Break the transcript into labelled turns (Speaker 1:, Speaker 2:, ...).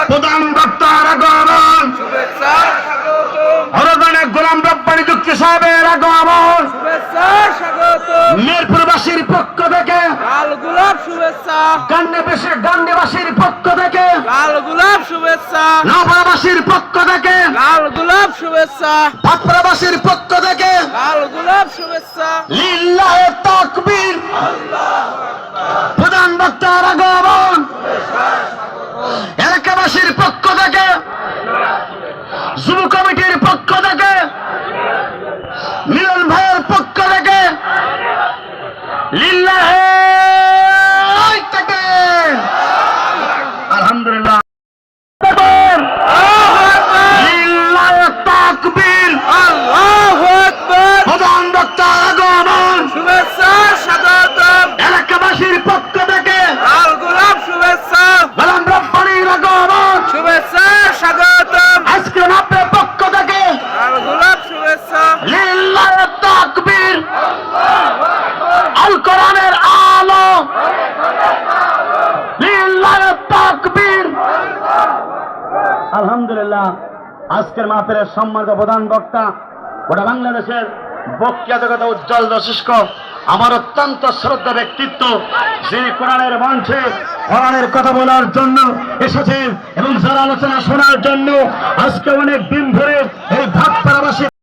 Speaker 1: প্রধান বক্তার আগমন, হরদানে গোলাম রব্বানী যুক্তি সাহেবের আগমন, মিরপুরবাসীর পক্ষ থেকে
Speaker 2: লাল গোলাপ শুভেচ্ছা,
Speaker 1: গান্ধীবাসীর পক্ষ থেকে,
Speaker 2: লাল গোলাপ শুভেচ্ছা,
Speaker 1: নগরবাসীর পক্ষ থেকে,
Speaker 2: লাল গোলাপ শুভেচ্ছা,
Speaker 1: ভাতপাড়াবাসীর পক্ষ থেকে
Speaker 2: লাল গোলাপ শুভেচ্ছা।
Speaker 1: লিল্লাহে তাকবীর। প্রধান বক্তার আগমন, এলাকাবাসীর পক্ষ থেকে, যুব কমিটির পক্ষ থেকে, মিলন ভাইয়ের পক্ষ থেকে লিল্লাহে তাকবীর। আলহামদুলিল্লাহ, লিল্লাহে তাকবীর।
Speaker 2: আল্লাহু আকবার।
Speaker 1: প্রধান বক্তার আগমন,
Speaker 2: শুভেচ্ছা স্বাগতম,
Speaker 1: এলাকাবাসীর পক্ষ থেকে
Speaker 2: লাল গোলাপ শুভেচ্ছা,
Speaker 1: গোলাম রব্বানীর আগমন,
Speaker 2: শুভেচ্ছা স্বাগতম,
Speaker 1: আজকে আপনার পক্ষ থেকে
Speaker 2: লাল গোলাপ শুভেচ্ছা।
Speaker 1: লিল্লাহে তাকবীর। আল কোরআনের আলো, লিল্লাহে তাকবীর। আলহামদুলিল্লাহ, আজকের মাহফিলের সম্মানিত প্রধান বক্তা, গোটা বাংলাদেশের বক্তৃতা জগতে উজ্জ্বল মস্তিষ্ক, আমার অত্যন্ত শ্রদ্ধা ব্যক্তিত্ব, যিনি কোরআনের মঞ্চে কোরআনের কথা বলার জন্য এসেছেন এবং যারা আলোচনা শোনার জন্য আজকে অনেক দিন ধরে এই ভাতপাড়াবাসী